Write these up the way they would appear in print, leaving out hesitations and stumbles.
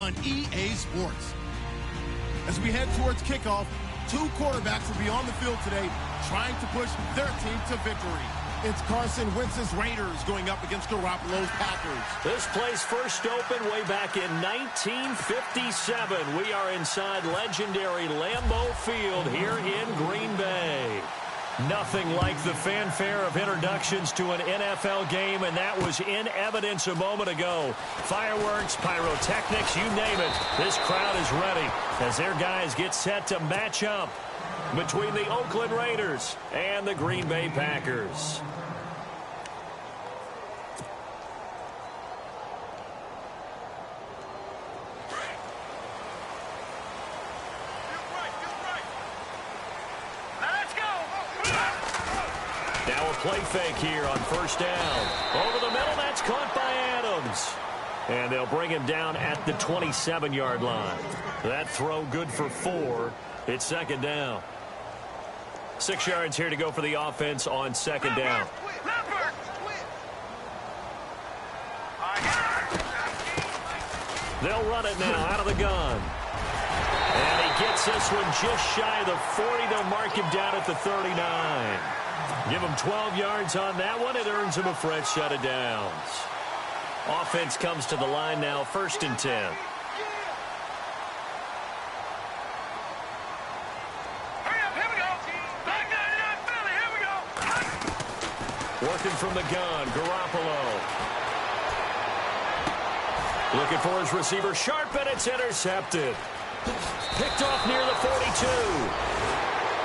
on EA Sports. As we head towards kickoff, two quarterbacks will be on the field today trying to push their team to victory. It's Carson Wentz's Raiders going up against Garoppolo's Packers. This place first opened way back in 1957. We are inside legendary Lambeau Field here in Green Bay. Nothing like the fanfare of introductions to an NFL game, and that was in evidence a moment ago. Fireworks, pyrotechnics, you name it. This crowd is ready as their guys get set to match up between the Oakland Raiders and the Green Bay Packers. Now a play fake here on first down. Over the middle, that's caught by Adams. And they'll bring him down at the 27-yard line. That throw good for 4. It's second down. 6 yards here to go for the offense on second down. They'll run it now out of the gun. And he gets this one just shy of the 40. They'll mark him down at the 39. Give him 12 yards on that one. It earns him a fresh set of downs. Offense comes to the line now, 1st and 10. Working from the gun, Garoppolo. Looking for his receiver, Sharp, and it's intercepted. Picked off near the 42.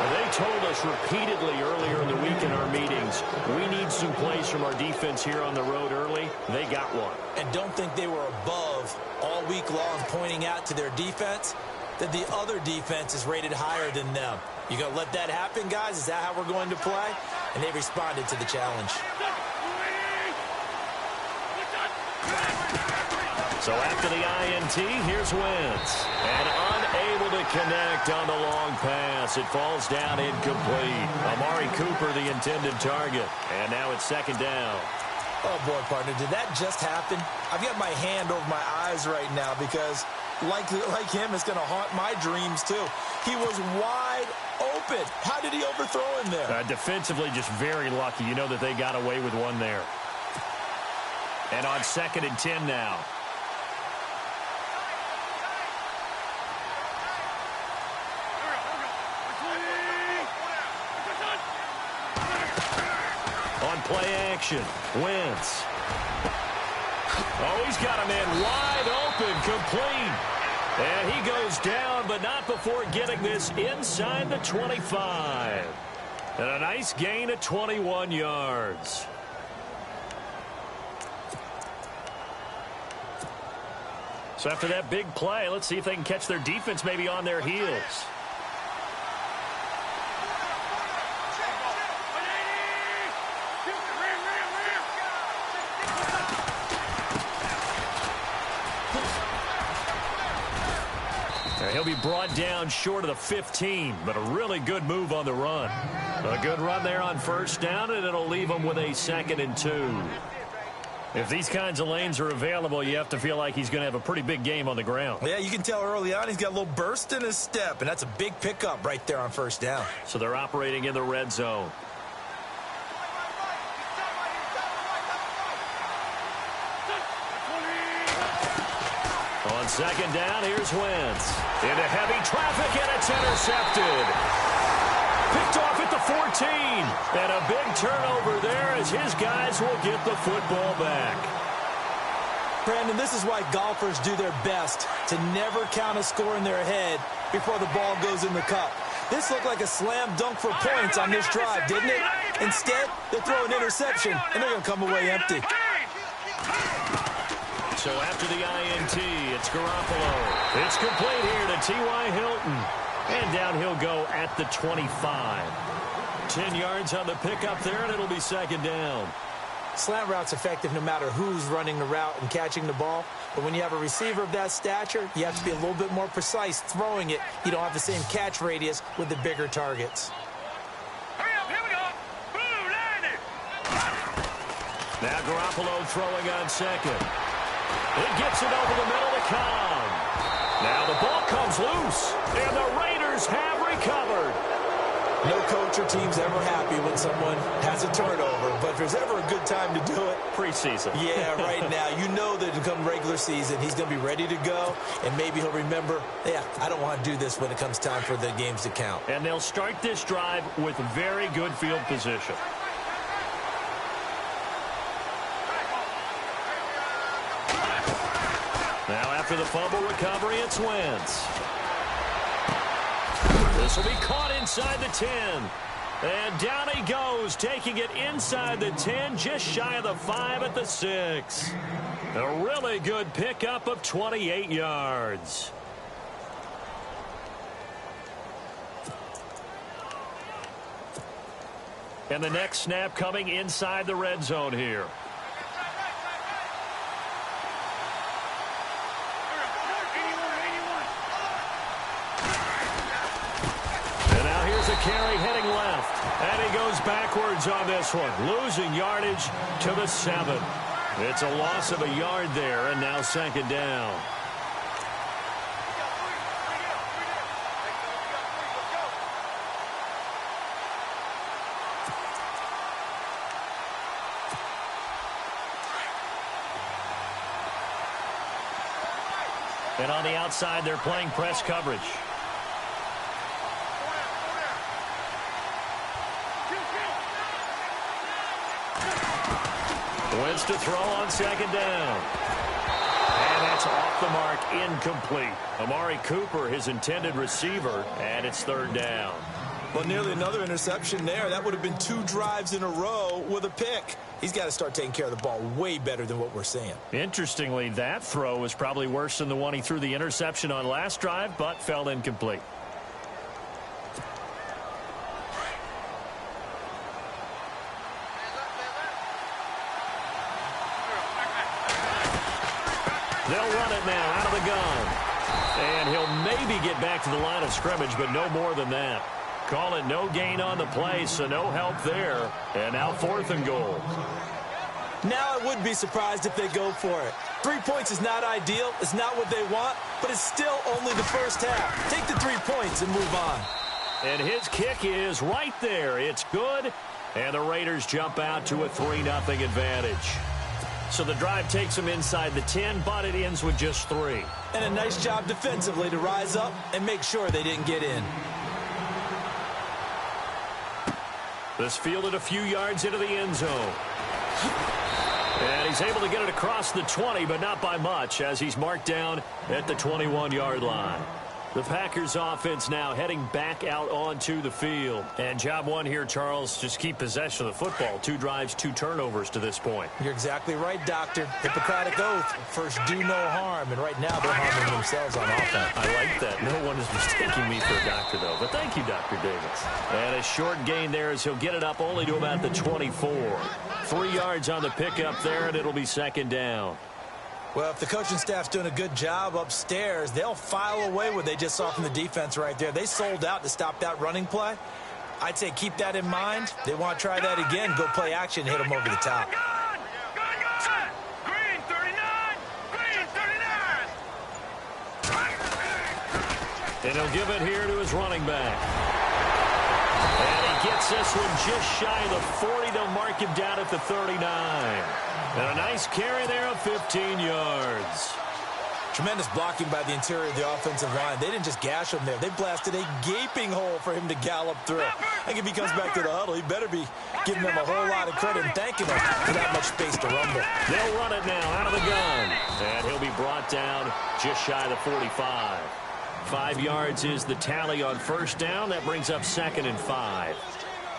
They told us repeatedly earlier in the week in our meetings, we need some plays from our defense here on the road early. They got one. And don't think they were above all week long pointing out to their defense that the other defense is rated higher than them. You going to let that happen, guys? Is that how we're going to play? And they responded to the challenge. So after the INT, here's Wentz. And unable to connect on the long pass. It falls down incomplete. Amari Cooper, the intended target. And now it's second down. Oh, boy, partner, did that just happen? I've got my hand over my eyes right now because, like him, it's going to haunt my dreams, too. He was wide open. How did he overthrow him there? Defensively, just very lucky. You know that they got away with one there. And on 2nd and 10 now. On play action, Wentz. Oh, he's got a man wide open, complete. And he goes down, but not before getting this inside the 25. And a nice gain of 21 yards. So after that big play, let's see if they can catch their defense maybe on their heels. He'll be brought down short of the 15, but a really good move on the run. A good run there on first down, and it'll leave him with a 2nd and 2. If these kinds of lanes are available, you have to feel like he's going to have a pretty big game on the ground. Yeah, you can tell early on he's got a little burst in his step, and that's a big pickup right there on first down. So they're operating in the red zone. On second down, here's Wentz. Into heavy traffic, and it's intercepted. Picked off at the 14. And a big turnover there as his guys will get the football back. Brandon, this is why golfers do their best to never count a score in their head before the ball goes in the cup. This looked like a slam dunk for points on this drive, didn't it? Instead, they throw an interception, and they're going to come away empty. So after the INT, it's Garoppolo. It's complete here to T.Y. Hilton. And down he'll go at the 25. 10 yards on the pickup there, and it'll be second down. Slant route's effective no matter who's running the route and catching the ball. But when you have a receiver of that stature, you have to be a little bit more precise throwing it. You don't have the same catch radius with the bigger targets. Hurry up, here we go. Blue, line it. Now Garoppolo throwing on second. He gets it over the middle to Cobb. comes loose, and the Raiders have recovered. No coach or team's ever happy when someone has a turnover, but if there's ever a good time to do it, preseason. Yeah, right now. You know that come regular season, he's going to be ready to go, and maybe he'll remember, yeah, I don't want to do this when it comes time for the games to count. And they'll start this drive with very good field position. Now after the fumble recovery, it's Wentz. This will be caught inside the 10. And down he goes, taking it inside the 10, just shy of the 5 at the 6. A really good pickup of 28 yards. And the next snap coming inside the red zone here. Carry heading left, and he goes backwards on this one, losing yardage to the 7. It's a loss of a yard there, and now second down. And on the outside, they're playing press coverage. Wentz to throw on second down. And that's off the mark, incomplete. Amari Cooper, his intended receiver, and it's third down. Well, nearly another interception there. That would have been 2 drives in a row with a pick. He's got to start taking care of the ball way better than what we're seeing. Interestingly, that throw was probably worse than the one he threw the interception on last drive, but fell incomplete. They'll run it now out of the gun. And he'll maybe get back to the line of scrimmage, but no more than that. Call it no gain on the play, so no help there. And now 4th and goal. Now I wouldn't be surprised if they go for it. 3 points is not ideal. It's not what they want, but it's still only the first half. Take the 3 points and move on. And his kick is right there. It's good. And the Raiders jump out to a 3-0 advantage. So the drive takes them inside the 10, but it ends with just 3. And a nice job defensively to rise up and make sure they didn't get in. This fielded a few yards into the end zone. And he's able to get it across the 20, but not by much, as he's marked down at the 21-yard line. The Packers offense now heading back out onto the field. And job one here, Charles, just keep possession of the football. 2 drives, 2 turnovers to this point. You're exactly right, Doctor. Hippocratic oath. First, do no harm. And right now, they're harming themselves on offense. I like that. No one is mistaking me for a doctor, though. But thank you, Dr. Davis. And a short gain there as he'll get it up only to about the 24. 3 yards on the pickup there, and it'll be second down. Well, if the coaching staff's doing a good job upstairs, they'll file away what they just saw from the defense right there. They sold out to stop that running play. I'd say keep that in mind. They want to try that again, go play action, hit them over the top. Green 39! Green 39! And he'll give it here to his running back. And he gets this one just shy of the 40. They'll mark him down at the 39. And a nice carry there of 15 yards. Tremendous blocking by the interior of the offensive line. They didn't just gash him there. They blasted a gaping hole for him to gallop through. I think if he comes back to the huddle, he better be giving them a whole lot of credit and thanking them for that much space to rumble. They'll run it now out of the gun. And he'll be brought down just shy of the 45. 5 yards is the tally on first down. That brings up 2nd and 5.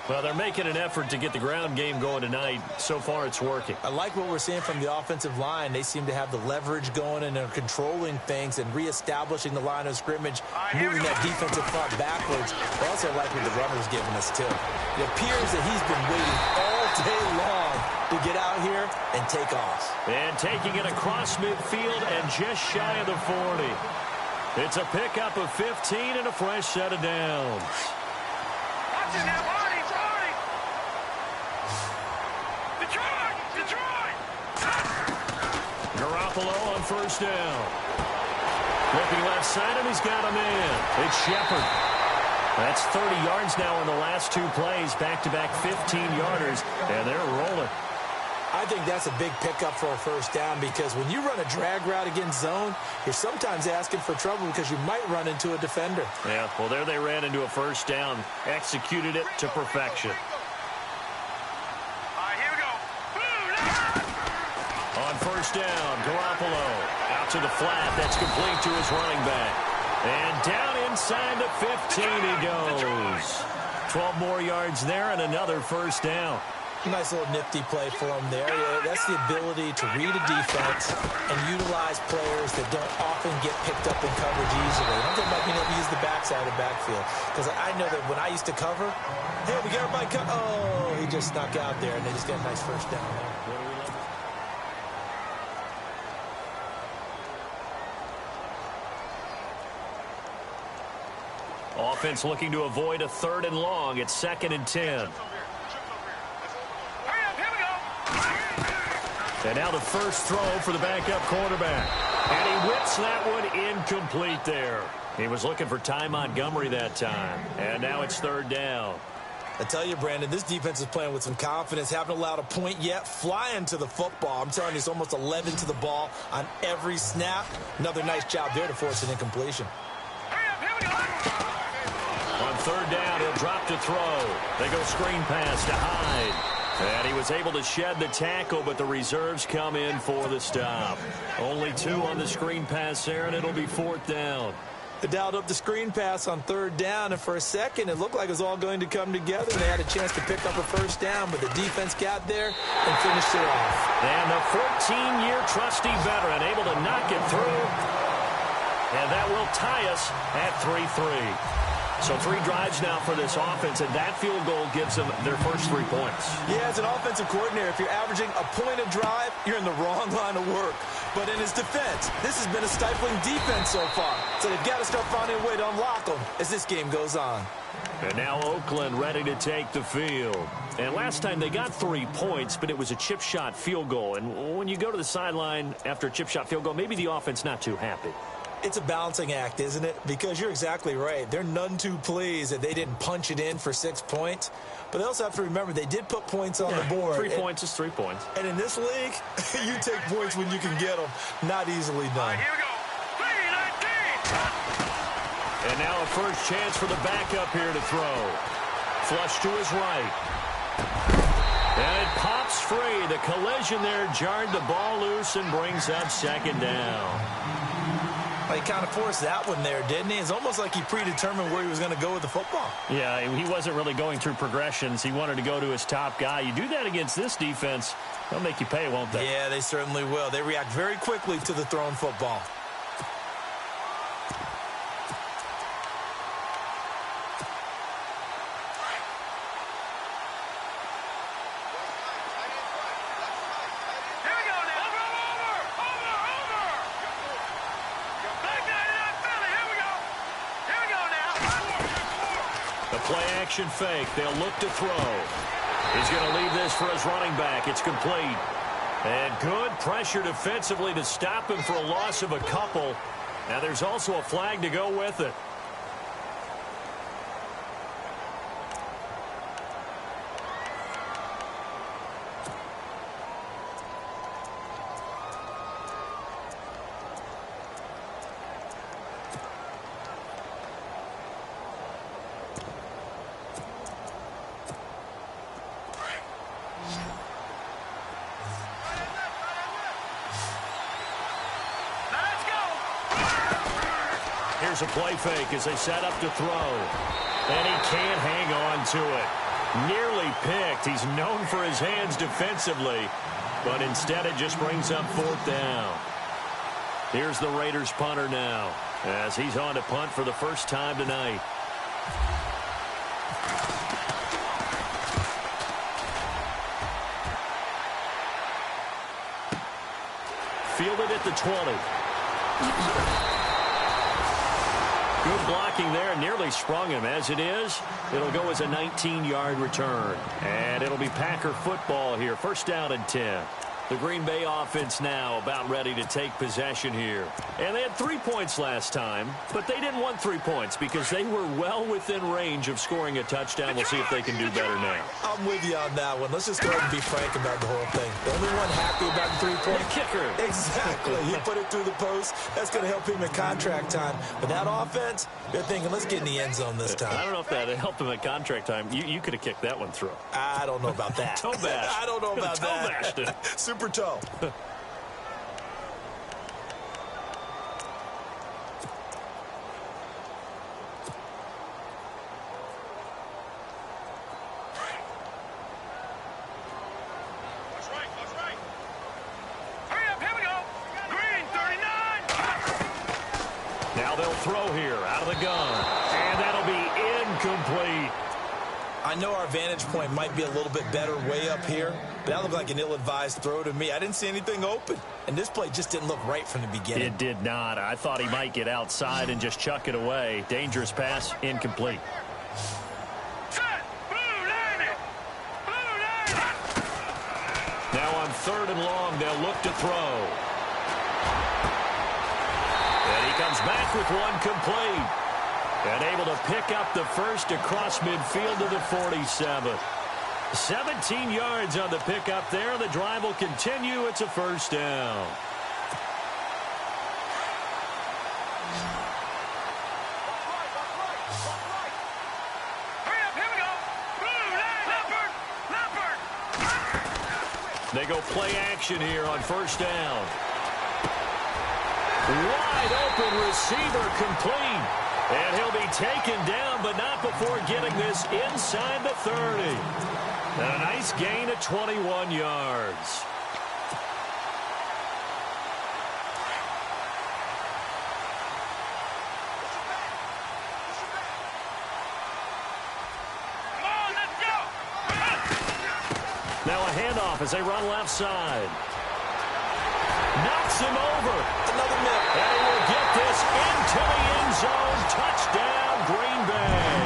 Well, they're making an effort to get the ground game going tonight. So far, it's working. I like what we're seeing from the offensive line. They seem to have the leverage going, and they're controlling things and reestablishing the line of scrimmage, moving that defensive front backwards. I also like what the runner's giving us, too. It appears that he's been waiting all day long to get out here and take off. And taking it across midfield and just shy of the 40. It's a pickup of 15 and a fresh set of downs. Watch it now, Marty! Detroit! Garoppolo on first down. Looking left side, and he's got a man. It's Shepard. That's 30 yards now in the last two plays. Back-to-back 15-yarders, and they're rolling. I think that's a big pickup for a first down because when you run a drag route against zone, you're sometimes asking for trouble because you might run into a defender. Yeah, well, there they ran into a first down. Executed it to perfection. All right, here we go. On first down, Garoppolo out to the flat. That's complete to his running back. And down inside the 15 he goes. 12 more yards there and another first down. Nice little nifty play for him there. Yeah, that's the ability to read a defense and utilize players that don't often get picked up in coverage easily. I'm talking about being able to use the backside of the backfield. Because I know that when I used to cover, hey, we got everybody cut. Oh, he just snuck out there, and they just got a nice first down there. Offense looking to avoid a 3rd and long. It's 2nd and 10. And now the first throw for the backup quarterback. And he whips that one incomplete there. He was looking for Ty Montgomery that time. And now it's 3rd down. I tell you, Brandon, this defense is playing with some confidence. Haven't allowed a point yet. Flying to the football. I'm telling you, it's almost 11 to the ball on every snap. Another nice job there to force an incompletion. On 3rd down, he'll drop to throw. They go screen pass to Hyde. And he was able to shed the tackle, but the reserves come in for the stop. Only 2 on the screen pass there, and it'll be 4th down. They dialed up the screen pass on 3rd down, and for a second, it looked like it was all going to come together. They had a chance to pick up a first down, but the defense got there and finished it off. And the 14-year trusty veteran able to knock it through. And that will tie us at 3-3. So 3 drives now for this offense, and that field goal gives them their first 3 points. Yeah, as an offensive coordinator, if you're averaging a point a drive, you're in the wrong line of work. But in his defense, this has been a stifling defense so far. So they've got to start finding a way to unlock them as this game goes on. And now Oakland ready to take the field. And last time they got 3 points, but it was a chip shot field goal. And when you go to the sideline after a chip shot field goal, maybe the offense not too happy. It's a balancing act, isn't it? Because you're exactly right. They're none too pleased that they didn't punch it in for 6 points. But they also have to remember they did put points on the board. 3 points is 3 points. And in this league, you take points when you can get them. Not easily done. All right, here we go. 3-19. And now a first chance for the backup here to throw. Flush to his right. And it pops free. The collision there jarred the ball loose and brings up 2nd down. He kind of forced that one there, didn't he? It's almost like he predetermined where he was going to go with the football. Yeah, he wasn't really going through progressions. He wanted to go to his top guy. You do that against this defense, they'll make you pay, won't they? Yeah, they certainly will. They react very quickly to the thrown football. Play-action fake. They'll look to throw. He's going to leave this for his running back. It's complete. And good pressure defensively to stop him for a loss of a couple. Now there's also a flag to go with it. Here's a play fake as they set up to throw. And he can't hang on to it. Nearly picked. He's known for his hands defensively. But instead it just brings up 4th down. Here's the Raiders punter now as he's on to punt for the first time tonight. Fielded at the 20. Good blocking there. Nearly sprung him. As it is, it'll go as a 19-yard return. And it'll be Packer football here. First down and 10. The Green Bay offense now about ready to take possession here. And they had 3 points last time, but they didn't want 3 points because they were well within range of scoring a touchdown. We'll see if they can do better now. I'm with you on that one. Let's just go ahead and be frank about the whole thing. The only one happy about the 3-point kicker. Exactly. He put it through the post. That's going to help him in contract time. But that offense, they're thinking, let's get in the end zone this time. I don't know if that helped him at contract time. You could have kicked that one through. I don't know about that. Toe bash. I don't know about toe that. Bashed it. Super toe. Now they'll throw here out of the gun. And that'll be incomplete. I know our vantage point might be a little bit better way up here, but that looked like an ill-advised throw to me. I didn't see anything open, and this play just didn't look right from the beginning. It did not. I thought he might get outside and just chuck it away. Dangerous pass, incomplete. Now on 3rd and long, they'll look to throw. And he comes back with one complete. And able to pick up the first across midfield to the 47. 17 yards on the pickup there. The drive will continue. It's a first down. They go play action here on first down. Wide open receiver complete. And he'll be taken down, but not before getting this inside the 30. And a nice gain of 21 yards. Now a handoff as they run left side. Knocks him over. Another miss. And he will get this into the end zone. Touchdown, Green Bay.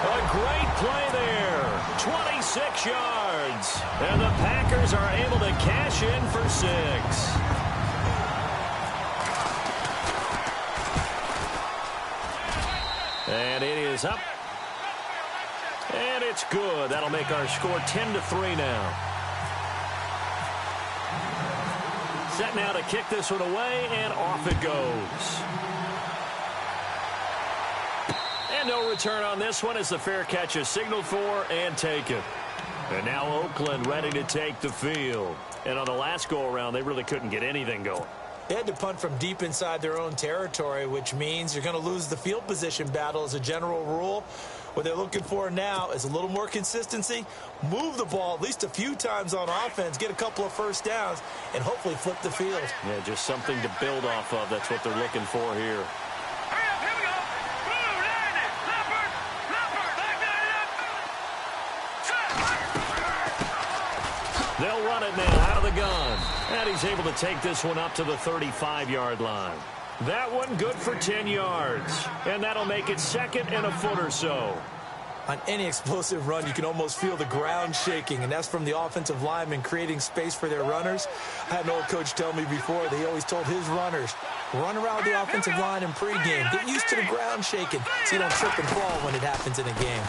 A great play there. 26 yards. And the Packers are able to cash in for 6. And it is up. And it's good. That'll make our score 10-3 now. Set now to kick this one away, and off it goes. And no return on this one as the fair catch is signaled for and taken. And now Oakland ready to take the field. And on the last go-around, they really couldn't get anything going. They had to punt from deep inside their own territory, which means you're going to lose the field position battle as a general rule. What they're looking for now is a little more consistency, move the ball at least a few times on offense, get a couple of first downs, and hopefully flip the field. Yeah, just something to build off of. That's what they're looking for here. They'll run it now out of the gun. And he's able to take this one up to the 35-yard line. That one good for 10 yards. And that'll make it 2nd and a foot or so. On any explosive run, you can almost feel the ground shaking, and that's from the offensive linemen creating space for their runners. I had an old coach tell me before that he always told his runners, run around the offensive line in pregame. Get used to the ground shaking so you don't trip and fall when it happens in a game.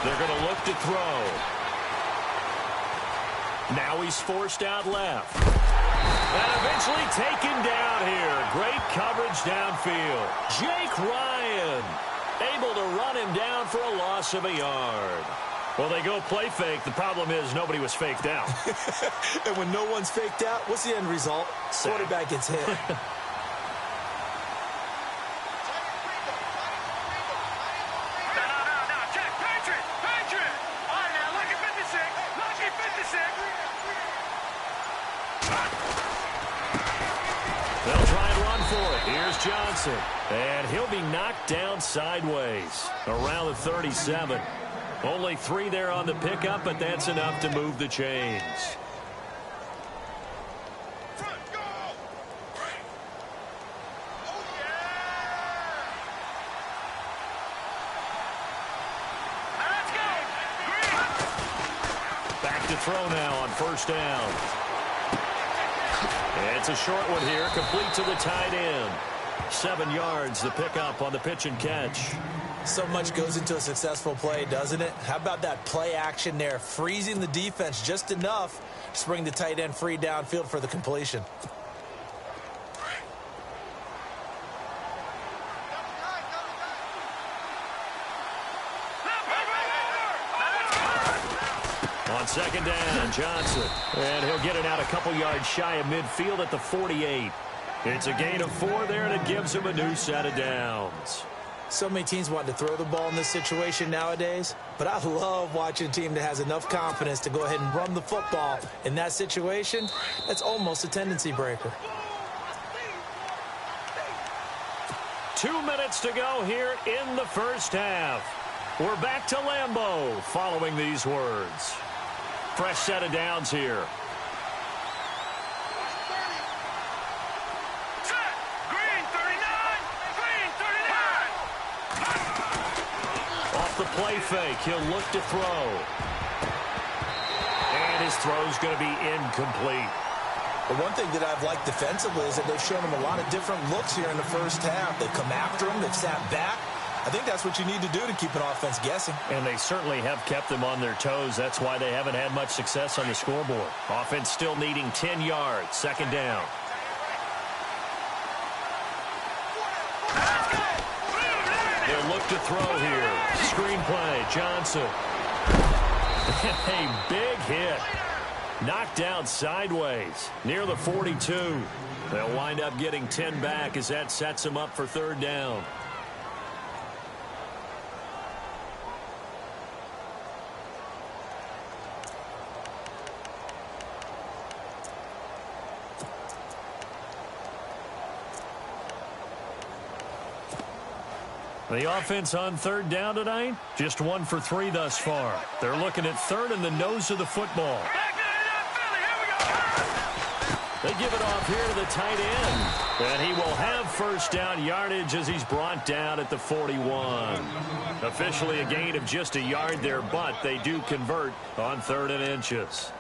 They're going to look to throw. Now he's forced out left. And eventually taken down here. Great coverage downfield. Jake Ryan able to run him down for a loss of a yard. Well, they go play fake. The problem is nobody was faked out. And when no one's faked out, what's the end result? Quarterback gets hit. They'll try and run for it. Here's Johnson. And he'll be knocked down sideways around the 37. Only 3 there on the pickup, but that's enough to move the chains. Back to throw now on first down. It's a short one here, complete to the tight end. 7 yards the pickup on the pitch and catch. So much goes into a successful play, doesn't it? How about that play action there, freezing the defense just enough to bring the tight end free downfield for the completion. On second down, Johnson. And he'll get it out a couple yards shy of midfield at the 48. It's a gain of 4 there, and it gives him a new set of downs. So many teams want to throw the ball in this situation nowadays, but I love watching a team that has enough confidence to go ahead and run the football. In that situation, that's almost a tendency breaker. 2 minutes to go here in the first half. We're back to Lambeau following these words. Fresh set of downs here. Set. Green 39. Green 39. Off the play fake, he'll look to throw. And his throw's going to be incomplete. The one thing that I've liked defensively is that they've shown him a lot of different looks here in the first half. They've come after him. They've sat back. I think that's what you need to do to keep an offense guessing. And they certainly have kept them on their toes. That's why they haven't had much success on the scoreboard. Offense still needing 10 yards. Second down. They'll look to throw here. Screen play. Johnson. A big hit. Knocked down sideways near the 42. They'll wind up getting 10 back as that sets them up for third down. The offense on third down tonight, just 1 for 3 thus far. They're looking at third in the nose of the football. They give it off here to the tight end. And he will have first down yardage as he's brought down at the 41. Officially a gain of just a yard there, but they do convert on 3rd and inches.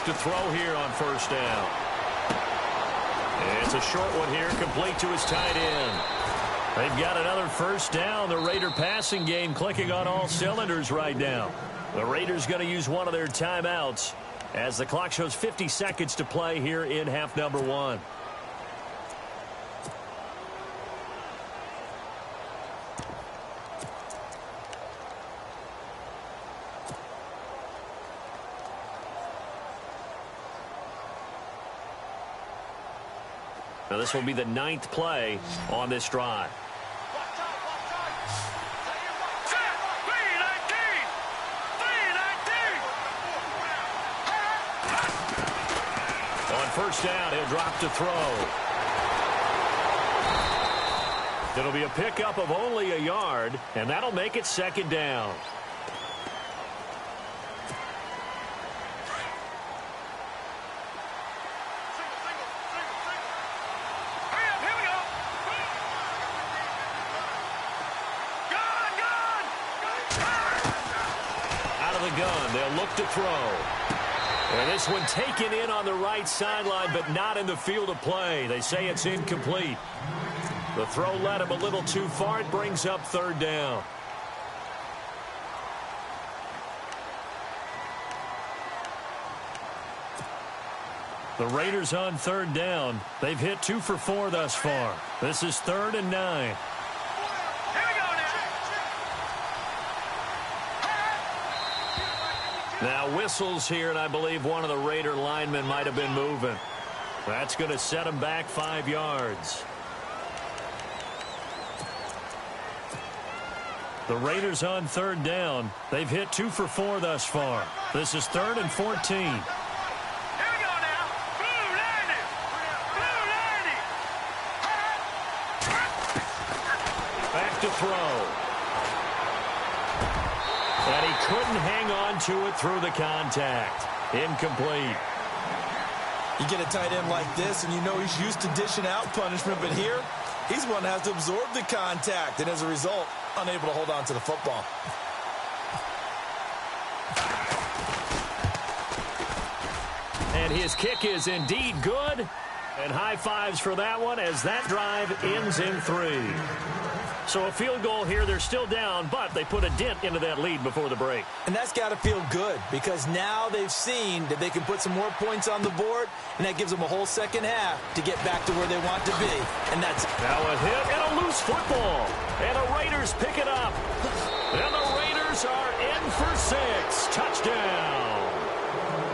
To throw here on first down. It's a short one here, complete to his tight end. They've got another first down. The Raider passing game clicking on all cylinders right now. The Raiders going to use one of their timeouts as the clock shows 50 seconds to play here in half number 1. Now, this will be the 9th play on this drive. On first down, he'll drop to throw. It'll be a pickup of only a yard, and that'll make it second down. To throw. And this one taken in on the right sideline, but not in the field of play. They say it's incomplete. The throw led him a little too far. It brings up third down. The Raiders on third down. They've hit 2 for 4 thus far. This is 3rd and 9. Now whistles here, and I believe one of the Raider linemen might have been moving. That's going to set him back 5 yards. The Raiders on third down. They've hit 2 for 4 thus far. This is 3rd and 14. back to throw. And he couldn't hang on to it through the contact. Incomplete. You get a tight end like this, and you know he's used to dishing out punishment, but here, he's one that has to absorb the contact, and as a result, unable to hold on to the football. And his kick is indeed good. And high fives for that one as that drive ends in 3. So a field goal here. They're still down, but they put a dent into that lead before the break. And that's got to feel good because now they've seen that they can put some more points on the board, and that gives them a whole second half to get back to where they want to be. And that's now a hit and a loose football. And the Raiders pick it up. And the Raiders are in for 6. Touchdown.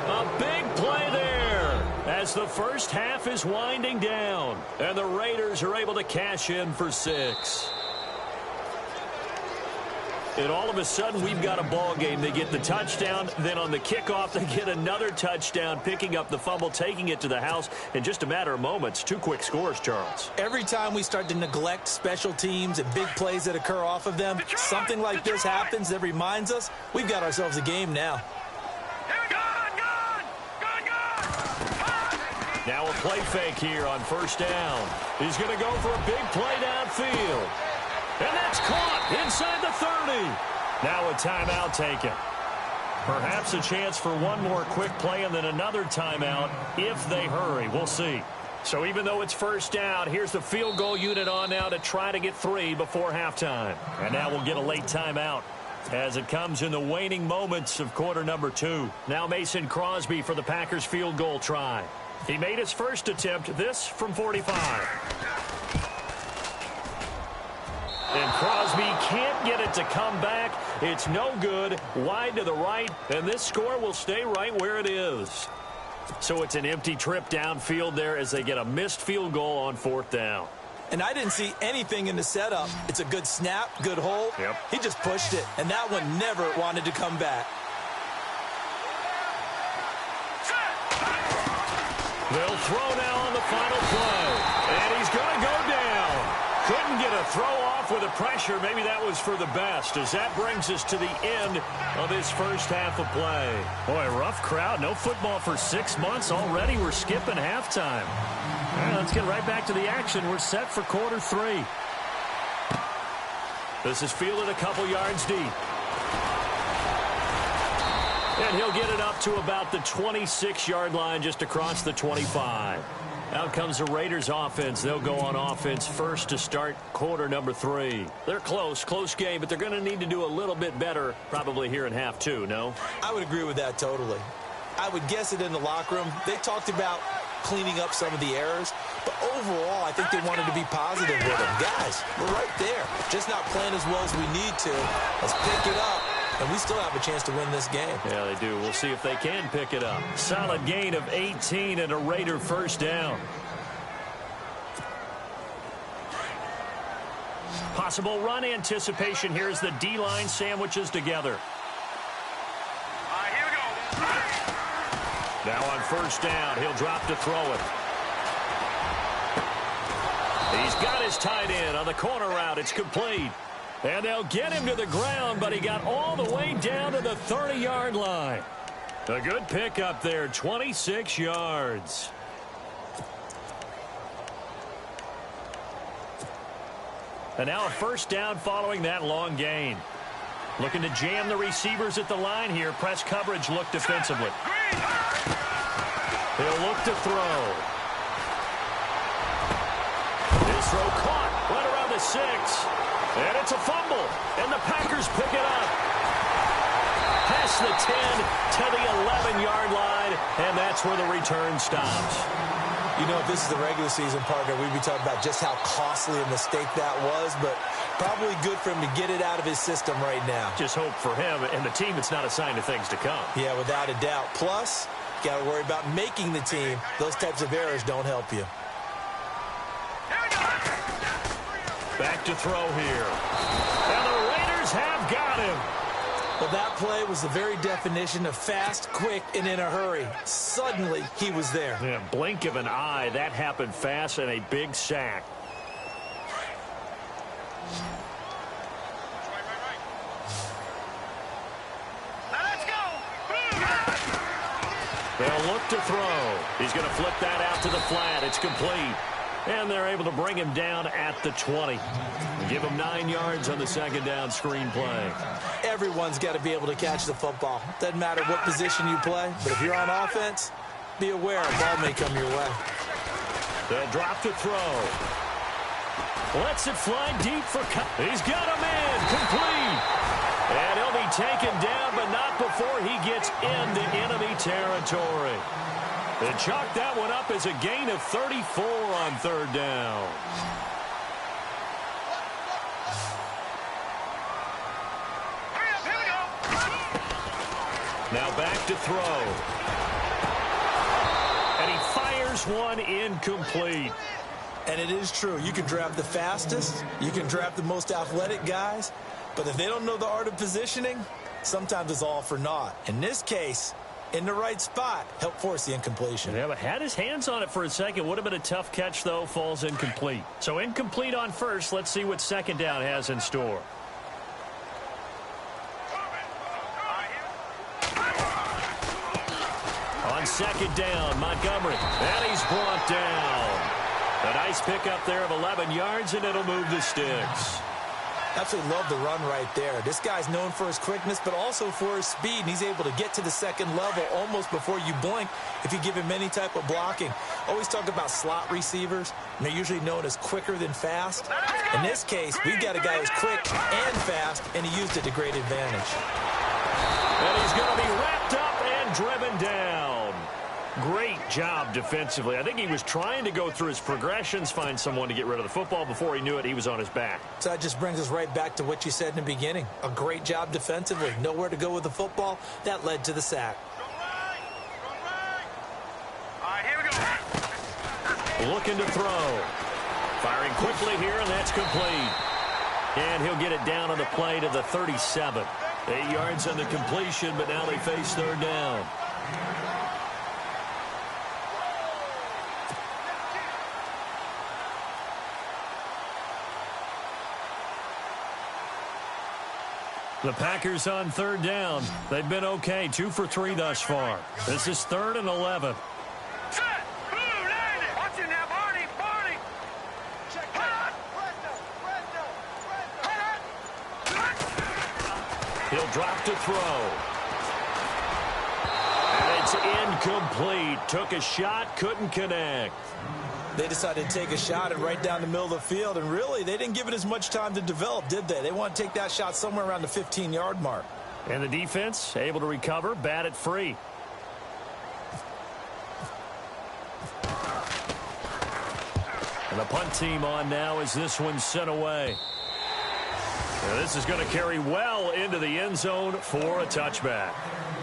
A big play there as the first half is winding down. And the Raiders are able to cash in for 6. And all of a sudden, we've got a ball game. They get the touchdown. Then on the kickoff, they get another touchdown, picking up the fumble, taking it to the house in just a matter of moments. 2 quick scores, Charles. Every time we start to neglect special teams and big plays that occur off of them, something like this happens that reminds us we've got ourselves a game now. Now a play fake here on first down. He's going to go for a big play downfield. And that's caught inside the 30. Now a timeout taken. Perhaps a chance for one more quick play and then another timeout if they hurry. We'll see. So even though it's first down, here's the field goal unit on now to try to get 3 before halftime. And now we'll get a late timeout as it comes in the waning moments of quarter number 2. Now Mason Crosby for the Packers field goal try. He made his first attempt, this from 45. And Crosby can't get it to come back. It's no good. Wide to the right, and this score will stay right where it is. So it's an empty trip downfield there as they get a missed field goal on 4th down. And I didn't see anything in the setup. It's a good snap, good hold. Yep. He just pushed it, and that one never wanted to come back. They'll throw now on the final play. And he's going to go down. Couldn't get a throw off with the pressure. Maybe that was for the best, as that brings us to the end of this first half of play. Boy, rough crowd. No football for 6 months. Already we're skipping halftime. All right, let's get right back to the action. We're set for quarter 3. This is fielded a couple yards deep. And he'll get it up to about the 26-yard line, just across the 25. Out comes the Raiders offense. They'll go on offense first to start quarter number 3. They're close game, but they're going to need to do a little bit better probably here in half 2, no? I would agree with that totally. I would guess it in the locker room. They talked about cleaning up some of the errors, but overall, I think they wanted to be positive with them. Guys, we're right there. Just not playing as well as we need to. Let's pick it up. And we still have a chance to win this game. Yeah, they do. We'll see if they can pick it up. Solid gain of 18 and a Raider first down. Possible run anticipation here as the D-line sandwiches together. Here we go. Now on first down, he'll drop to throw it. He's got his tight end on the corner route. It's complete. And they'll get him to the ground, but he got all the way down to the 30-yard line. A good pickup there, 26 yards. And now a first down following that long gain. Looking to jam the receivers at the line here. Press coverage look defensively. He'll look to throw. His throw caught right around the 6. And it's a fumble, and the Packers pick it up. Past the 10 to the 11-yard line, and that's where the return stops. You know, if this is the regular season, partner, we'd be talking about just how costly a mistake that was, but probably good for him to get it out of his system right now. Just hope for him and the team it's not a sign of things to come. Yeah, without a doubt. Plus, got to worry about making the team. Those types of errors don't help you. Back to throw here. And the Raiders have got him. Well, that play was the very definition of fast, quick, and in a hurry. Suddenly, he was there. Yeah, blink of an eye. That happened fast and a big sack. They'll look to throw. He's going to flip that out to the flat. It's complete. And they're able to bring him down at the 20. Give him 9 yards on the second down screen play. Everyone's got to be able to catch the football. Doesn't matter what position you play, but if you're on offense, be aware a ball may come your way. They'll drop to throw. Lets it fly deep for he's got a man complete. And he'll be taken down, but not before he gets into enemy territory. They chalk that one up as a gain of 34 on third down. Now back to throw. And he fires one incomplete. And it is true. You can draft the fastest. You can draft the most athletic guys. But if they don't know the art of positioning, sometimes it's all for naught. In this case, in the right spot, help force the incompletion. Yeah, but had his hands on it for a second. Would have been a tough catch, though. Falls incomplete. So incomplete on first. Let's see what second down has in store. On second down, Montgomery. And he's brought down. A nice pickup there of 11 yards, and it'll move the sticks. Absolutely love the run right there. This guy's known for his quickness, but also for his speed, and he's able to get to the second level almost before you blink if you give him any type of blocking. Always talk about slot receivers, and they're usually known as quicker than fast. In this case, we've got a guy who's quick and fast, and he used it to great advantage. And he's going to be wrapped up and driven down. Great job defensively. I think he was trying to go through his progressions, find someone to get rid of the football. Before he knew it, he was on his back. So that just brings us right back to what you said in the beginning. A great job defensively. Nowhere to go with the football. That led to the sack. All right, here we go. Looking to throw. Firing quickly here, and that's complete. And he'll get it down on the play to the 37. 8 yards on the completion, but now they face third down. The Packers on third down. They've been okay, 2 for 3 thus far. This is 3rd and 11. Set. Blue, landing. Watch it now, Barney. Barney. Check that. He'll drop to throw. And it's incomplete. Took a shot, couldn't connect. They decided to take a shot and right down the middle of the field, and really, they didn't give it as much time to develop, did they? They want to take that shot somewhere around the 15-yard mark. And the defense able to recover, bat it free. And the punt team on now as this one's sent away. Now this is going to carry well into the end zone for a touchback.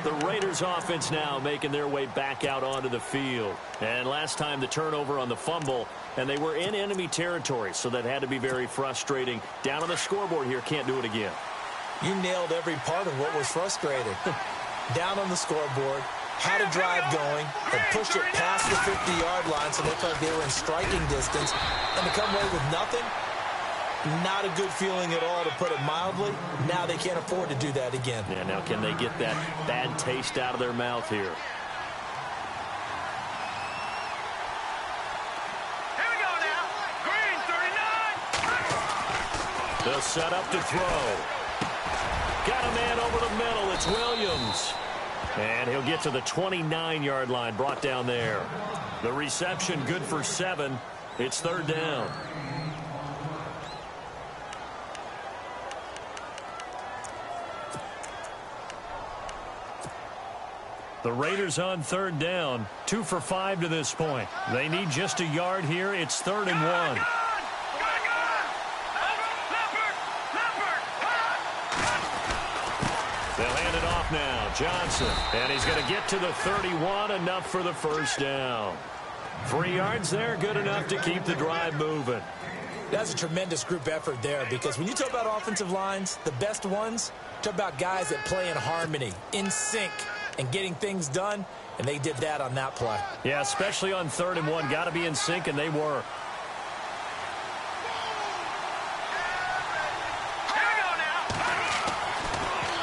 The Raiders offense now making their way back out onto the field. And last time the turnover on the fumble, and they were in enemy territory, so that had to be very frustrating. Down on the scoreboard here, can't do it again. You nailed every part of what was frustrating. Down on the scoreboard, had a drive going, and pushed it past the 50-yard line, so they looked like they were in striking distance, and to come away with nothing, not a good feeling at all, to put it mildly. Now they can't afford to do that again. Yeah, now can they get that bad taste out of their mouth here? Here we go now. Green, 39. They'll set up to throw. Got a man over the middle. It's Williams. And he'll get to the 29-yard line, brought down there. The reception good for 7. It's third down. The Raiders on third down, 2 for 5 to this point. They need just a yard here. It's 3rd and 1. They'll hand it off now. Johnson. And he's going to get to the 31, enough for the first down. 3 yards there, good enough to keep the drive moving. That's a tremendous group effort there, because when you talk about offensive lines, the best ones, talk about guys that play in harmony, in sync, and getting things done, and they did that on that play. Yeah, especially on 3rd and 1. Got to be in sync, and they were.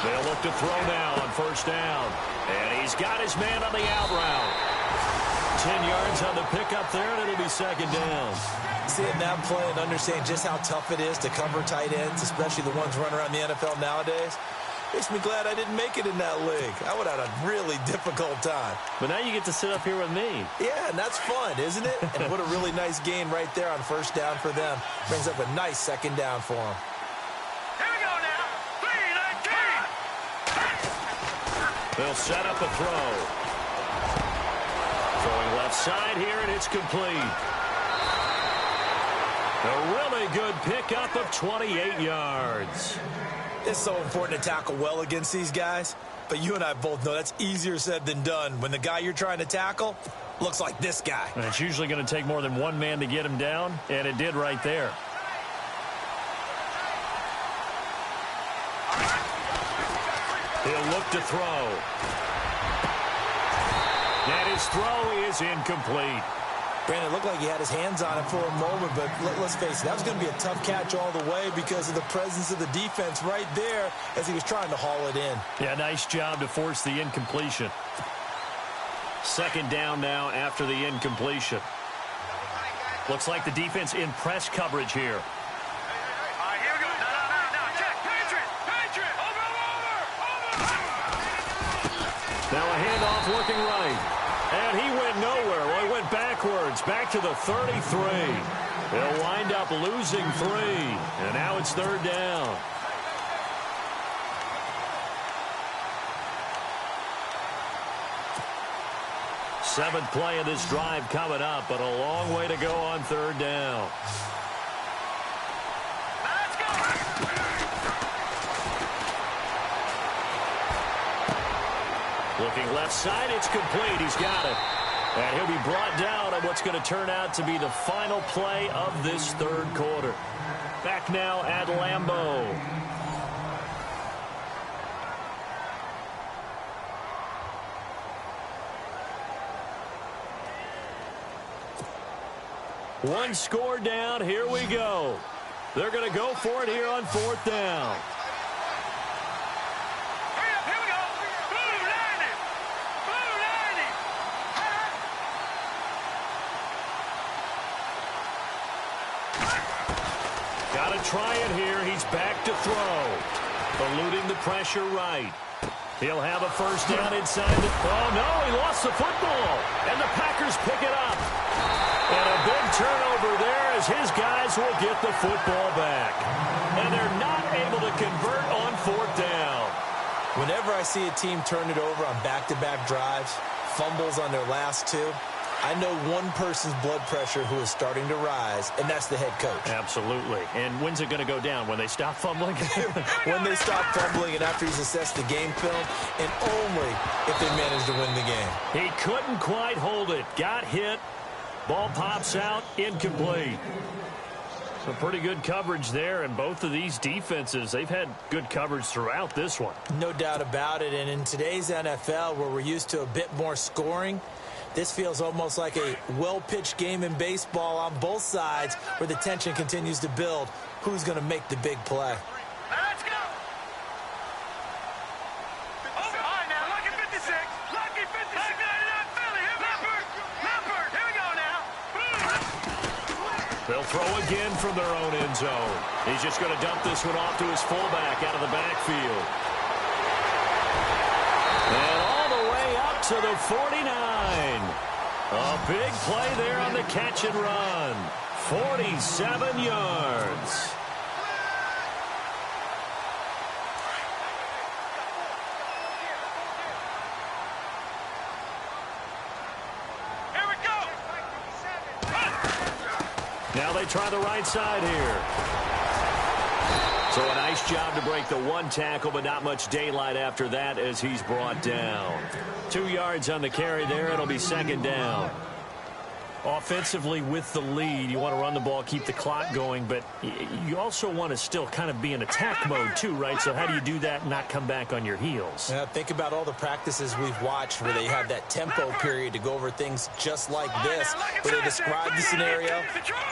They'll look to throw now on first down. And he's got his man on the out route. yards on the pickup there, and it'll be second down. Seeing that play and understand just how tough it is to cover tight ends, especially the ones running around the NFL nowadays, makes me glad I didn't make it in that league. I would have had a really difficult time. But now you get to sit up here with me. Yeah, and that's fun, isn't it? And what a really nice gain right there on first down for them. Brings up a nice second down for them. Here we go now. 3-19. They'll set up a throw. Throwing left side here, and it's complete. A really good pickup of 28 yards. It's so important to tackle well against these guys, but you and I both know that's easier said than done when the guy you're trying to tackle looks like this guy. And it's usually going to take more than one man to get him down, and it did right there. He'll look to throw. And his throw is incomplete. Brandon, it looked like he had his hands on it for a moment, but let's face it, that was going to be a tough catch all the way because of the presence of the defense right there as he was trying to haul it in. Yeah, nice job to force the incompletion. Second down now after the incompletion. Looks like the defense in press coverage here. All right, here we go. No. Check. Patriot. Over. Now a handoff looking right. And he went nowhere. Well, he went backwards, back to the 33. They'll wind up losing 3. And now it's third down. Seventh play of this drive coming up, but a long way to go on third down. Let's go. Looking left side, it's complete. He's got it. And he'll be brought down on what's going to turn out to be the final play of this third quarter. Back now at Lambeau. One score down. Here we go. They're going to go for it here on fourth down. Got to try it here. He's back to throw. Eluding the pressure right. He'll have a first down inside the... Oh, no, he lost the football. And the Packers pick it up. And a big turnover there as his guys will get the football back. And they're not able to convert on fourth down. Whenever I see a team turn it over on back-to-back drives, fumbles on their last two, I know one person's blood pressure who is starting to rise, and that's the head coach. Absolutely. And when's it going to go down? When they stop fumbling? When they stop fumbling and after he's assessed the game film, and only if they manage to win the game. He couldn't quite hold it. Got hit. Ball pops out. Incomplete. Some pretty good coverage there, and both of these defenses, they've had good coverage throughout this one. No doubt about it, and in today's NFL, where we're used to a bit more scoring, this feels almost like a well-pitched game in baseball on both sides where the tension continues to build. Who's going to make the big play? Let's go. All right, now, lucky 56. Lucky 56. Philly. Leopard. Here we go now. They'll throw again from their own end zone. He's just going to dump this one off to his fullback out of the backfield. And all the way up to the 49. A big play there on the catch and run. 47 yards. Here we go. Now they try the right side here. So a nice job to break the one tackle, but not much daylight after that as he's brought down. 2 yards on the carry there. It'll be second down. Offensively with the lead, you want to run the ball, keep the clock going, but you also want to still kind of be in attack mode too, right? So how do you do that and not come back on your heels? Think about all the practices we've watched where they have that tempo period to go over things just like this, where they describe the scenario,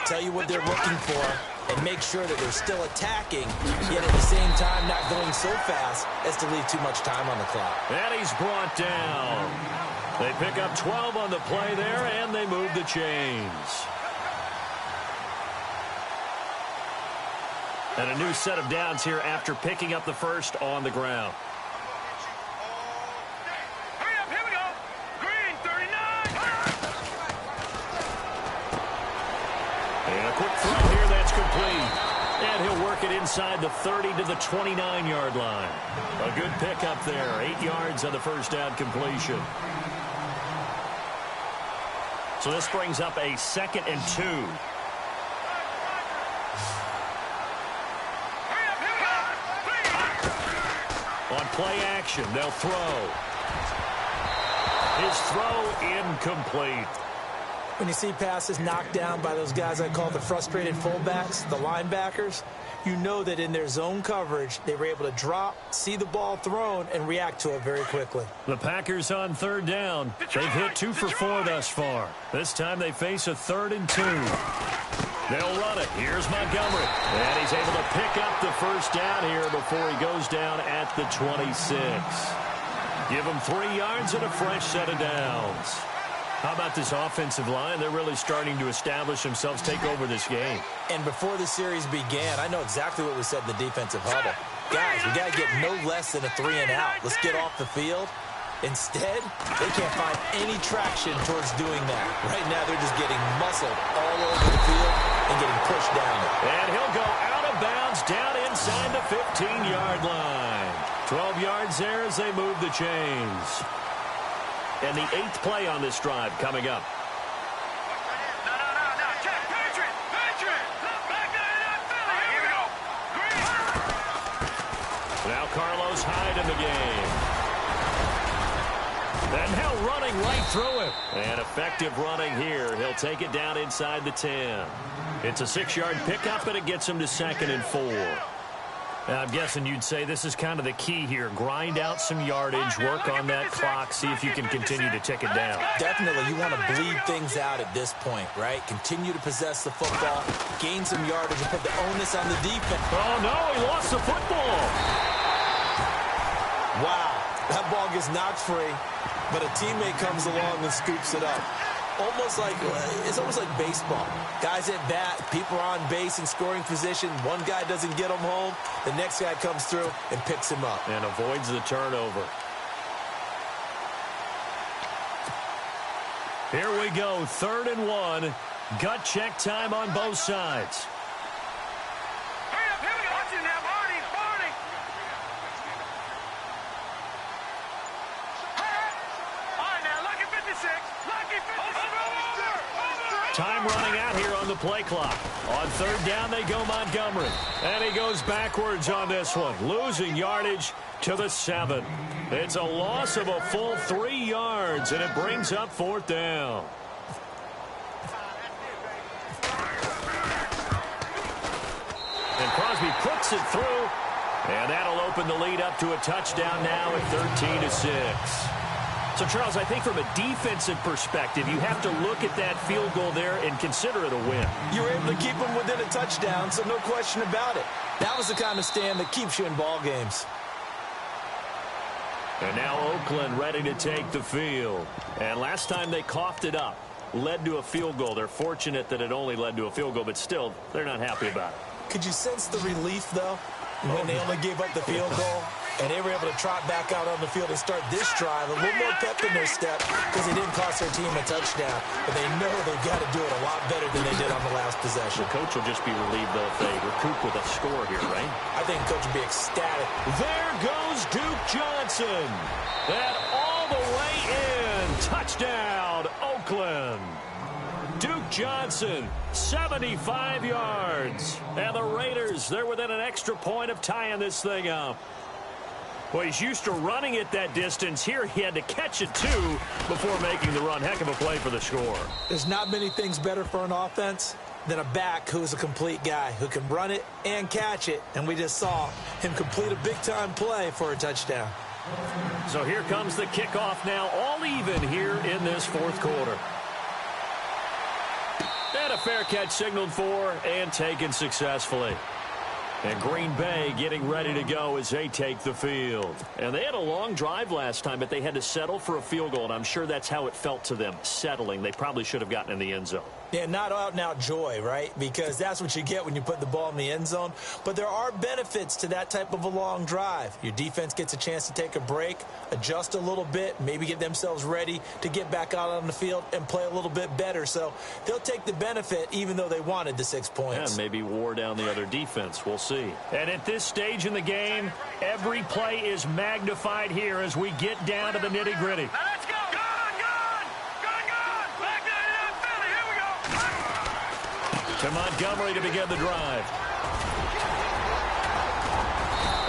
tell you what they're looking for, and make sure that they're still attacking, yet at the same time not going so fast as to leave too much time on the clock. And he's brought down. They pick up 12 on the play there, and they move the chains. And a new set of downs here after picking up the first on the ground. Hurry up, here we go. Green, 39. And a quick throw here that's complete. And he'll work it inside the 30 to the 29-yard line. A good pickup there. 8 yards on the first down completion. So this brings up a 2nd and 2. On play action, they'll throw. His throw incomplete. When you see passes knocked down by those guys I call the frustrated fullbacks, the linebackers, you know that in their zone coverage, they were able to drop, see the ball thrown, and react to it very quickly. The Packers on 3rd down. They've hit 2 for 4 thus far. This time they face a 3rd and 2. They'll run it. Here's Montgomery. And he's able to pick up the first down here before he goes down at the 26. Give him 3 yards and a fresh set of downs. How about this offensive line? They're really starting to establish themselves, take over this game. And before the series began, I know exactly what we said in the defensive huddle. Guys, we got to get no less than a 3 and out. Let's get off the field. Instead, they can't find any traction towards doing that. Right now, they're just getting muscled all over the field and getting pushed down it. And he'll go out of bounds down inside the 15-yard line. 12 yards there as they move the chains. And the 8th play on this drive coming up. No. Check. Patriot. Back up, Philly. Here we go. Green. Now Carlos Hyde in the game. And now running right through it. And effective running here. He'll take it down inside the 10. It's a 6-yard pickup, and it gets him to 2nd and 4. Now, I'm guessing you'd say this is kind of the key here. Grind out some yardage, work on that clock, see if you can continue to tick it down. Definitely, you want to bleed things out at this point, right? Continue to possess the football, gain some yardage, and put the onus on the defense. Oh, no, he lost the football. Wow, that ball gets knocked free, but a teammate comes along and scoops it up. It's almost like baseball. Guys at bat, people are on base in scoring position. One guy doesn't get him home. The next guy comes through and picks him up. And avoids the turnover. Here we go, 3rd and 1. Gut check time on both sides. Hurry up, here we go. Watch it now, Barney. All right, now, lucky 56. Lucky 56. Time running out here on the play clock. On 3rd down, they go Montgomery. And he goes backwards on this one, losing yardage to the 7. It's a loss of a full 3 yards, and it brings up 4th down. And Crosby puts it through, and that'll open the lead up to a touchdown now at 13-6. So, Charles, I think from a defensive perspective, you have to look at that field goal there and consider it a win. You were able to keep them within a touchdown, so no question about it. That was the kind of stand that keeps you in ball games. And now Oakland ready to take the field. And last time they coughed it up, led to a field goal. They're fortunate that it only led to a field goal, but still, they're not happy about it. Could you sense the relief, though, when they only gave up the field goal? And they were able to trot back out on the field and start this drive a little more pep in their step because they didn't cost their team a touchdown. But they know they've got to do it a lot better than they did on the last possession. The coach will just be relieved, though, if they recoup with a score here, right? I think the coach will be ecstatic. There goes Duke Johnson. And all the way in. Touchdown, Oakland. Duke Johnson, 75 yards. And the Raiders, they're within an extra point of tying this thing up. Well, he's used to running it that distance. Here he had to catch it, too, before making the run. Heck of a play for the score. There's not many things better for an offense than a back who's a complete guy who can run it and catch it. And we just saw him complete a big-time play for a touchdown. So here comes the kickoff now, all even here in this 4th quarter. And a fair catch signaled for and taken successfully. And Green Bay getting ready to go as they take the field. And they had a long drive last time, but they had to settle for a field goal, and I'm sure that's how it felt to them, settling. They probably should have gotten in the end zone. Yeah, not out-and-out joy, right? Because that's what you get when you put the ball in the end zone. But there are benefits to that type of a long drive. Your defense gets a chance to take a break, adjust a little bit, maybe get themselves ready to get back out on the field and play a little bit better. So they'll take the benefit even though they wanted the 6 points. And maybe wore down the other defense. We'll see. And at this stage in the game, every play is magnified here as we get down to the nitty-gritty. Now let's go. Gone. Back 99 Philly. Here we go. To Montgomery to begin the drive.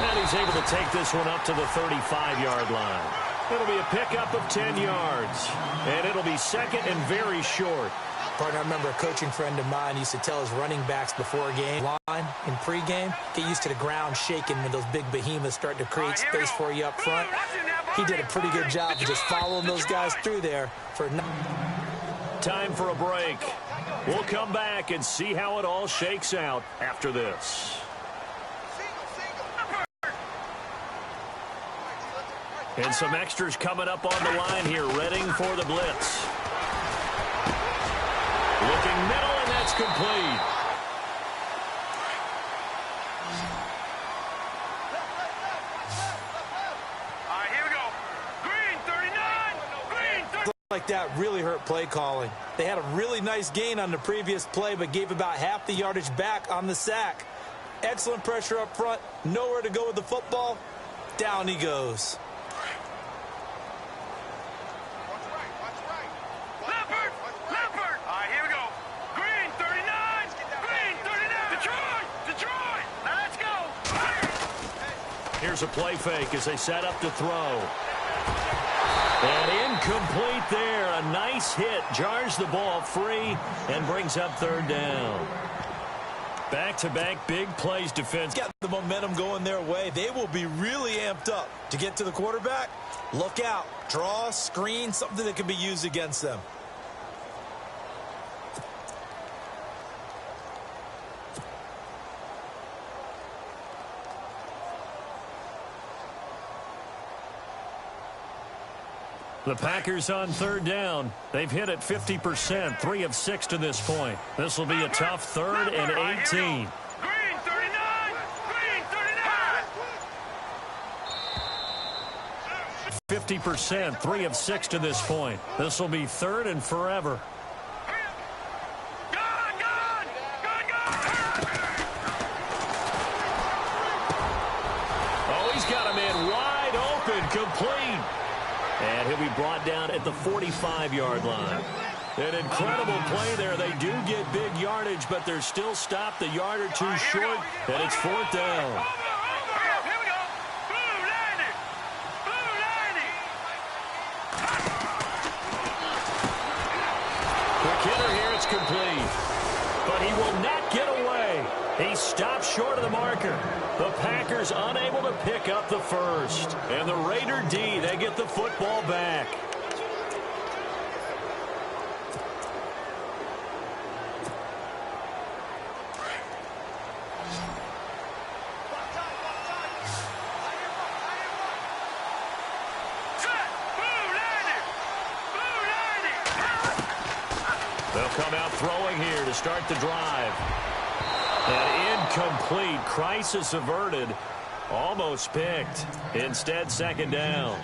And he's able to take this one up to the 35-yard line. It'll be a pickup of 10 yards. And it'll be second and very short. Partner, I remember a coaching friend of mine used to tell his running backs before a game line in pregame, get used to the ground shaking when those big behemoths start to create space for you up front. He did a pretty good job of just following those guys through there for time for a break. We'll come back and see how it all shakes out after this. And some extras coming up on the line here, readying for the blitz. Looking middle, and that's complete. All right, here we go. Green, 39. Green, 39. like that really hurt play calling. They had a really nice gain on the previous play, but gave about half the yardage back on the sack. Excellent pressure up front. Nowhere to go with the football. Down he goes. Leopard. All right, here we go. Green, 39. Green, 39. Detroit. Now let's go. Here's a play fake as they set up to throw. And incomplete there. A nice hit. Jars the ball free and brings up third down. Back-to-back big plays defense. Got the momentum going their way. They will be really amped up to get to the quarterback. Look out. Draw, screen, something that can be used against them. The Packers on third down. They've hit it 50%, 3 of 6 to this point. This will be a tough third and 18. Green, 39. Green, 39. 50%, 3 of 6 to this point. This will be third and forever. Gone. Oh, he's got him in wide open, complete. And he'll be brought down at the 45-yard line. An incredible play there. They do get big yardage, but they're still stopped a yard or two short, and it's fourth down. Here we go. Blue landing. Quick hitter here, it's complete. But he will not get away. He stops short of the marker. The Packers unable to pick up the first. And the Raider D, they get the football back. They'll come out throwing here to start the drive. An incomplete. Crisis averted. Almost picked. Instead, second down.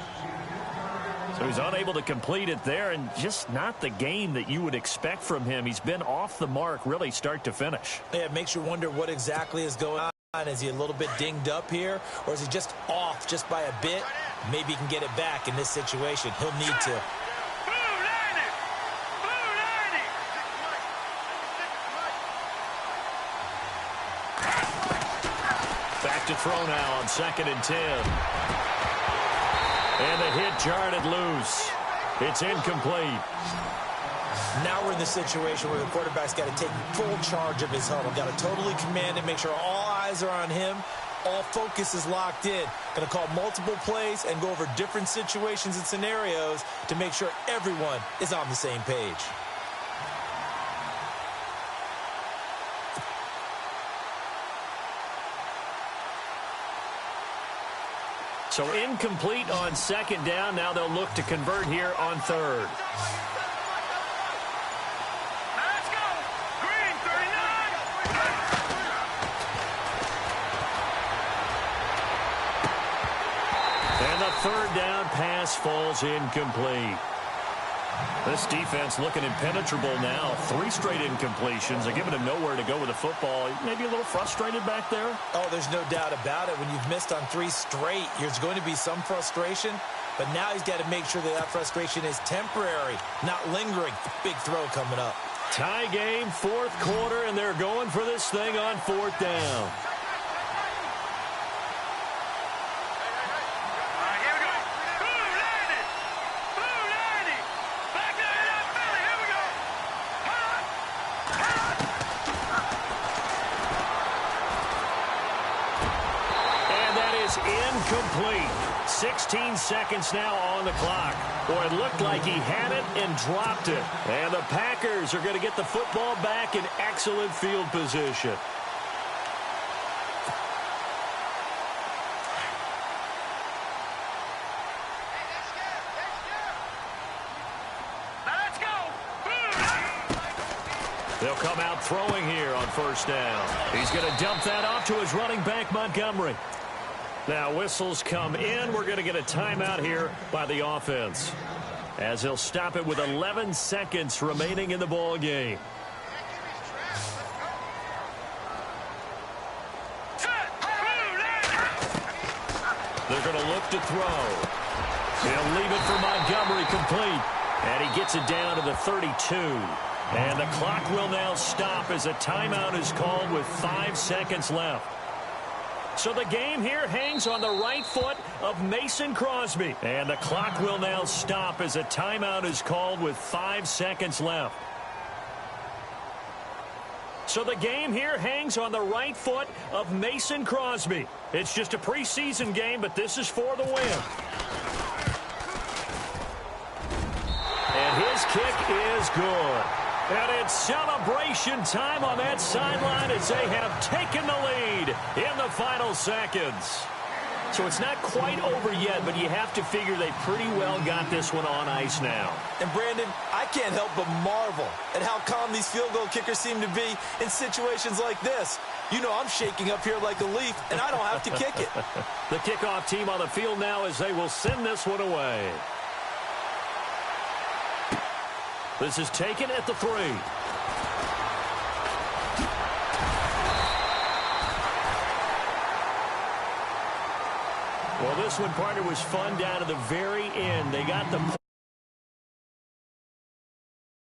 So he's unable to complete it there, and just not the game that you would expect from him. He's been off the mark really start to finish. Yeah, it makes you wonder what exactly is going on. Is he a little bit dinged up here, or is he just off just by a bit? Maybe he can get it back in this situation. He'll need to. Back to throw now on 2nd and 10. And the hit jarred it loose. It's incomplete. Now we're in the situation where the quarterback's got to take full charge of his huddle. Got to totally command it, make sure all eyes are on him. All focus is locked in. Going to call multiple plays and go over different situations and scenarios to make sure everyone is on the same page. So incomplete on second down. Now they'll look to convert here on third. Let's go. Green 39. And the third down pass falls incomplete. This defense looking impenetrable now. 3 straight incompletions. They're giving him nowhere to go with the football. Maybe a little frustrated back there. Oh, there's no doubt about it. When you've missed on 3 straight, there's going to be some frustration. But now he's got to make sure that frustration is temporary, not lingering. Big throw coming up. Tie game, 4th quarter, and they're going for this thing on 4th down. Incomplete. 16 seconds now on the clock. Boy, it looked like he had it and dropped it. And the Packers are going to get the football back in excellent field position. Let's go. They'll come out throwing here on 1st down. He's going to dump that off to his running back, Montgomery. Now whistles come in. We're going to get a timeout here by the offense, as he'll stop it with 11 seconds remaining in the ball game. They're going to look to throw. He'll leave it for Montgomery, complete. And he gets it down to the 32. And the clock will now stop as a timeout is called with 5 seconds left. So the game here hangs on the right foot of Mason Crosby. And the clock will now stop as a timeout is called with 5 seconds left. So the game here hangs on the right foot of Mason Crosby. It's just a preseason game, but this is for the win. And his kick is good. And it's celebration time on that sideline as they have taken the lead in the final seconds. So it's not quite over yet, but you have to figure they pretty well got this one on ice now. And, Brandon, I can't help but marvel at how calm these field goal kickers seem to be in situations like this. You know I'm shaking up here like a leaf, and I don't have to kick it. The kickoff team on the field now as they will send this one away. This is taken at the 3. Well, this one, partner, was fun down to the very end. They got the